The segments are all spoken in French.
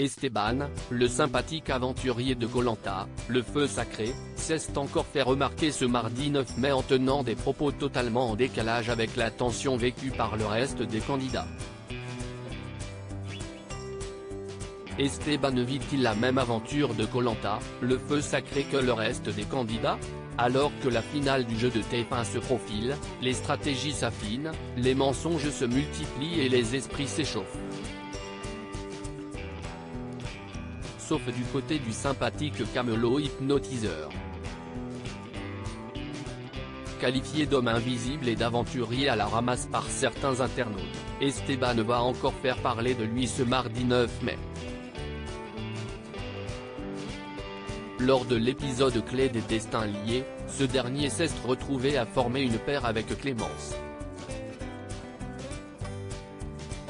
Esteban, le sympathique aventurier de Koh Lanta, le feu sacré, s'est encore fait remarquer ce mardi 9 mai en tenant des propos totalement en décalage avec la tension vécue par le reste des candidats. Esteban vit-il la même aventure de Koh Lanta, le feu sacré que le reste des candidats? Alors que la finale du jeu de TF1 se profile, les stratégies s'affinent, les mensonges se multiplient et les esprits s'échauffent. Sauf du côté du sympathique camelot hypnotiseur. Qualifié d'homme invisible et d'aventurier à la ramasse par certains internautes, Esteban va encore faire parler de lui ce mardi 9 mai. Lors de l'épisode clé des Destins liés, ce dernier s'est retrouvé à former une paire avec Clémence.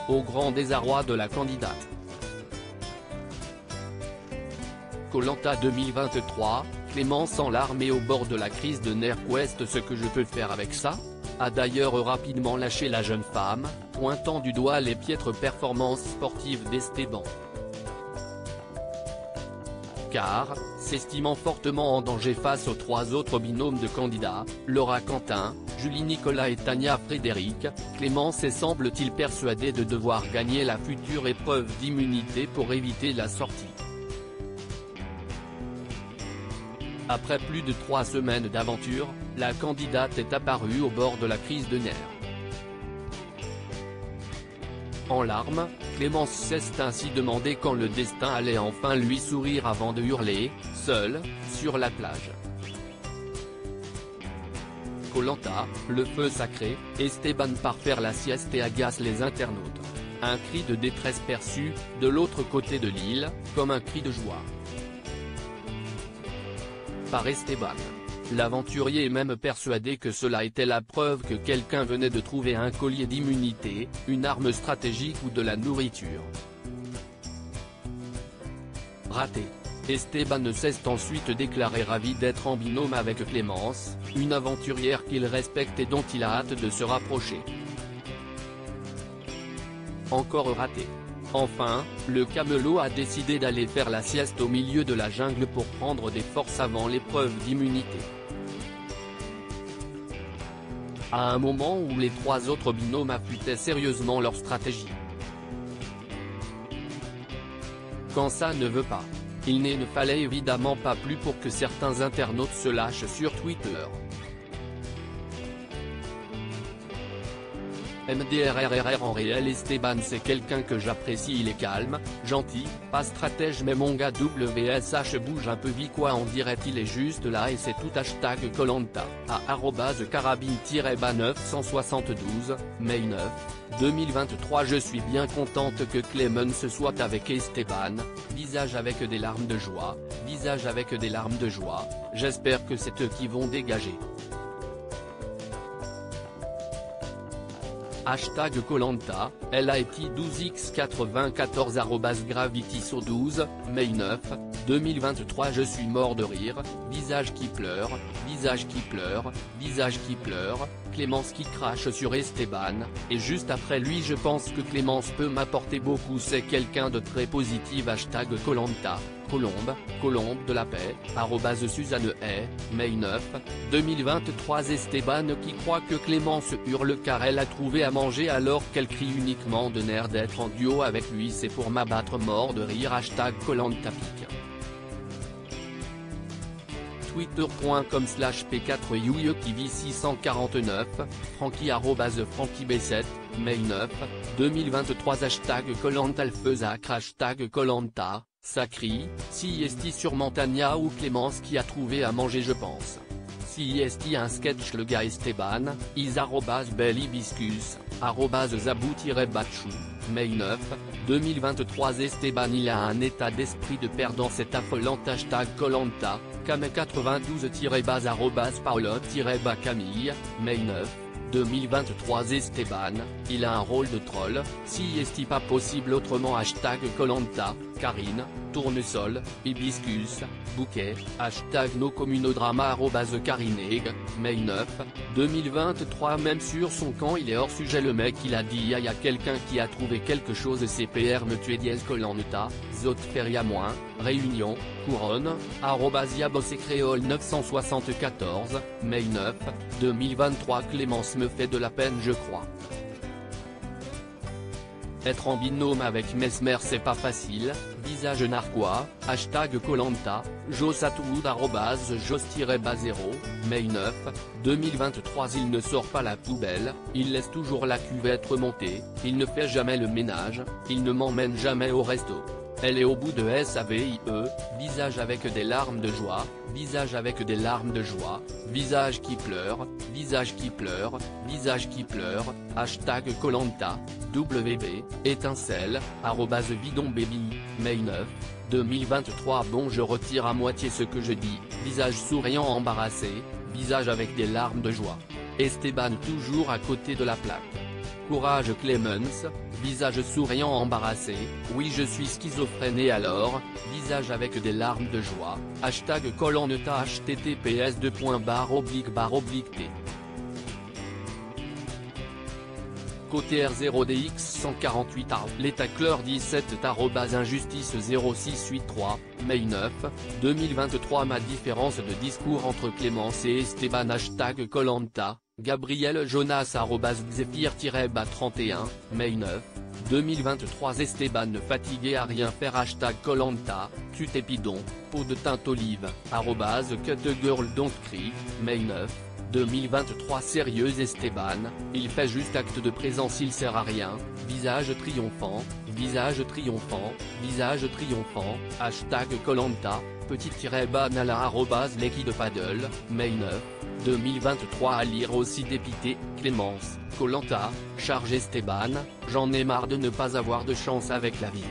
Au grand désarroi de la candidate. Koh Lanta 2023, Clémence en larmes et au bord de la crise de nerfs. Qu'est-ce que je peux faire avec ça? A d'ailleurs rapidement lâché la jeune femme, pointant du doigt les piètres performances sportives d'Esteban. Car, s'estimant fortement en danger face aux trois autres binômes de candidats, Laura Quentin, Julie Nicolas et Tania Frédéric, Clémence semble-t-il persuadée de devoir gagner la future épreuve d'immunité pour éviter la sortie. Après plus de 3 semaines d'aventure, la candidate est apparue au bord de la crise de nerfs. En larmes, Clémence s'est ainsi demandé quand le destin allait enfin lui sourire avant de hurler, seule, sur la plage. Koh Lanta, le feu sacré, Esteban part faire la sieste et agace les internautes. Un cri de détresse perçu, de l'autre côté de l'île, comme un cri de joie. Par Esteban. L'aventurier est même persuadé que cela était la preuve que quelqu'un venait de trouver un collier d'immunité, une arme stratégique ou de la nourriture. Raté. Esteban s'est ensuite déclaré ravi d'être en binôme avec Clémence, une aventurière qu'il respecte et dont il a hâte de se rapprocher. Encore raté. Enfin, le camelot a décidé d'aller faire la sieste au milieu de la jungle pour prendre des forces avant l'épreuve d'immunité. À un moment où les trois autres binômes affûtaient sérieusement leur stratégie. Quand ça ne veut pas. Il ne fallait évidemment pas plus pour que certains internautes se lâchent sur Twitter. MDRRRR en réel Esteban c'est quelqu'un que j'apprécie, il est calme, gentil, pas stratège mais mon gars WSH bouge un peu vite quoi on dirait il est juste là et c'est tout #Koh Lanta, à @carabine-972, mai 9, 2023 Je suis bien contente que Clémence soit avec Esteban, visage avec des larmes de joie, j'espère que c'est eux qui vont dégager. #Koh Lanta, LAETI 12x94 @gravityso12, mai 9, 2023 Je suis mort de rire, visage qui pleure, Clémence qui crache sur Esteban, et juste après lui je pense que Clémence peut m'apporter beaucoup, c'est quelqu'un de très positif. #Koh Lanta, Colombe de la paix, @Suzanne Hay, mai 9, 2023 Esteban qui croit que Clémence hurle car elle a trouvé à manger alors qu'elle crie uniquement de nerfs d'être en duo avec lui, c'est pour m'abattre mort de rire. #Koh Lanta pique. Twitter.com/p4youye qui vit 649, Francky @FrankyB7, mai 9, 2023 #Koh Lanta le feu sacre #Koh Lanta, ça crie, si est sûrement Tania ou Clémence qui a trouvé à manger je pense. Si est un sketch le gars Esteban, is @bellhibiscus, @zabou-batchou, mai 9, 2023 Esteban il a un état d'esprit de perdant, c'est affolant. #Koh Lanta, Kame92- @Paolo-Camille, mai 9, 2023 Esteban, il a un rôle de troll, si est pas possible autrement. #Koh Lanta, Karine, tournesol, hibiscus, bouquet, hashtag #NoCommunodrama @Karineg, mai 9, 2023. Même sur son camp il est hors sujet le mec il a dit y a quelqu'un qui a trouvé quelque chose CPR me tuer dièse Koh-Lanta, Zot Feria moins, Réunion, Couronne, @Yabossé Créole 974, mai 9, 2023. Clémence me fait de la peine je crois. Être en binôme avec Mesmer c'est pas facile, visage narquois, hashtag Koh-Lanta, Josatoud @Jos-0, mai 9, 2023. Il ne sort pas la poubelle, il laisse toujours la cuvette remonter, il ne fait jamais le ménage, il ne m'emmène jamais au resto. Elle est au bout de SAVIE, visage avec des larmes de joie, visage avec des larmes de joie, visage qui pleure, visage qui pleure, visage qui pleure, hashtag Koh-Lanta, WB, étincelle, @vidonbaby, mai 9, 2023. Bon je retire à moitié ce que je dis, visage souriant embarrassé, visage avec des larmes de joie. Esteban toujours à côté de la plaque. Courage Clémence, visage souriant embarrassé, oui je suis schizophrène et alors, visage avec des larmes de joie, hashtag Koh-Lanta https://t. Côté R0DX 148 les tacleurs 17 @injustice 0683, mai 9, 2023. Ma différence de discours entre Clémence et Esteban hashtag Koh-Lanta, Gabriel Jonas @Zephyr-31, mai 9, 2023. Esteban fatigué à rien faire hashtag Koh-Lanta, Tutépidon, peau de teinte olive, @CutGirl Don't Cry, mai 9, 2023. Sérieux Esteban, il fait juste acte de présence il sert à rien, visage triomphant, visage triomphant, visage triomphant, hashtag Koh-Lanta, petit-banala @Leki de Paddle, mai 9, 2023. À lire aussi dépité, Clémence, Koh-Lanta, charge Esteban, j'en ai marre de ne pas avoir de chance avec la vie.